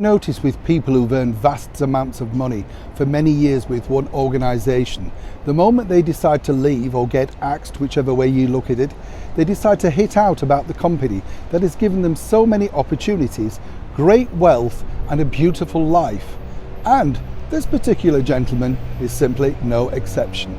Notice with people who've earned vast amounts of money for many years with one organisation, the moment they decide to leave or get axed, whichever way you look at it, they decide to hit out about the company that has given them so many opportunities, great wealth and a beautiful life. And this particular gentleman is simply no exception.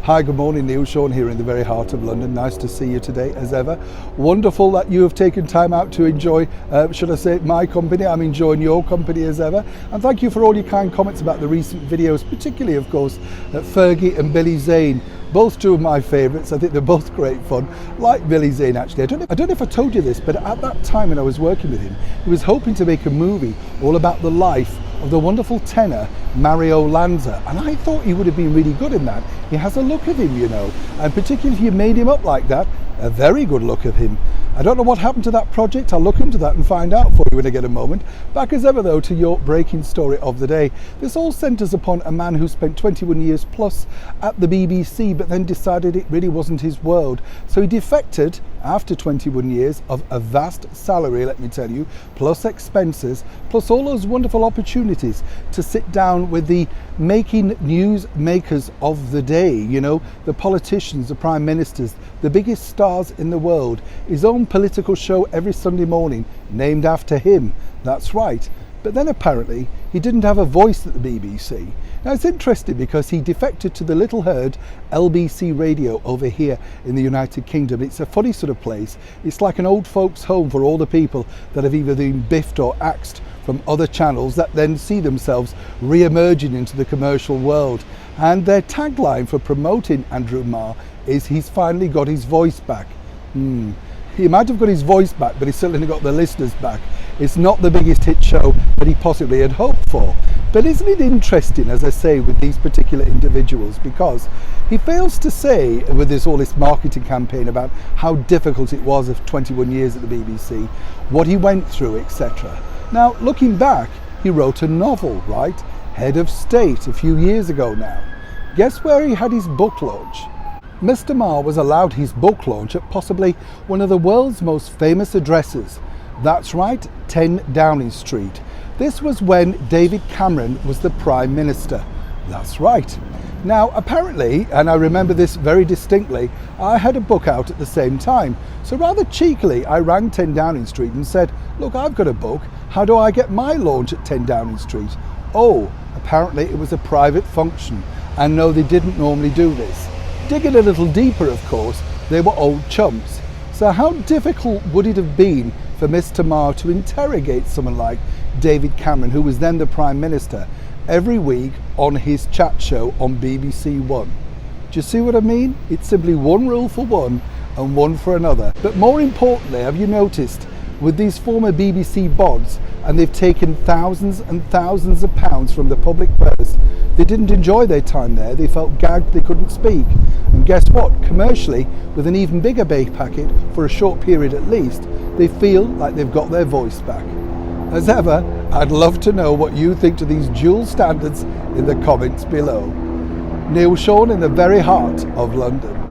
Hi, good morning, Neil Sean here in the very heart of London. Nice to see you today as ever. Wonderful that you have taken time out to enjoy, should I say, my company. I'm enjoying your company as ever. And thank you for all your kind comments about the recent videos, particularly, of course, Fergie and Billy Zane. Both two of my favourites. I think they're both great fun. Like Billy Zane, actually. I don't know if I told you this, but at that time when I was working with him, he was hoping to make a movie all about the life of the wonderful tenor Mario Lanza, and I thought he would have been really good in that. He has a look of him, you know, and particularly if you made him up like that, a very good look of him. I don't know what happened to that project. I'll look into that and find out for you when I get a moment. Back as ever though to your breaking story of the day. This all centres upon a man who spent 21 years plus at the BBC but then decided it really wasn't his world. So he defected after 21 years of a vast salary, let me tell you, plus expenses, plus all those wonderful opportunities to sit down with the making news makers of the day, you know, the politicians, the prime ministers, the biggest stars in the world, his own political show every Sunday morning named after him. That's right. But then apparently he didn't have a voice at the BBC. Now it's interesting because he defected to the little heard LBC radio over here in the United Kingdom. It's a funny sort of place. It's like an old folks home for all the people that have either been biffed or axed from other channels that then see themselves re-emerging into the commercial world. And their tagline for promoting Andrew Marr is he's finally got his voice back. He might have got his voice back, but he's certainly got the listeners back. It's not the biggest hit show that he possibly had hoped for. But isn't it interesting, as I say, with these particular individuals, because he fails to say with all this marketing campaign about how difficult it was of 21 years at the BBC, what he went through, etc. Now, looking back, he wrote a novel, right? Head of State, a few years ago now. Guess where he had his book launch? Mr. Marr was allowed his book launch at possibly one of the world's most famous addresses. That's right, 10 Downing Street. This was when David Cameron was the Prime Minister. That's right. Now, apparently, and I remember this very distinctly, I had a book out at the same time. So rather cheekily, I rang 10 Downing Street and said, look, I've got a book. How do I get my launch at 10 Downing Street? Oh, apparently it was a private function. And no, they didn't normally do this. Digging a little deeper, of course, they were old chums. So how difficult would it have been for Mr. Marr to interrogate someone like David Cameron, who was then the Prime Minister, every week on his chat show on BBC One? Do you see what I mean? It's simply one rule for one and one for another. But more importantly, have you noticed with these former BBC bods, and they've taken thousands and thousands of pounds from the public purse, they didn't enjoy their time there. They felt gagged, they couldn't speak. And guess what? Commercially, with an even bigger pay packet for a short period at least, they feel like they've got their voice back. As ever, I'd love to know what you think to these dual standards in the comments below. Neil Sean in the very heart of London.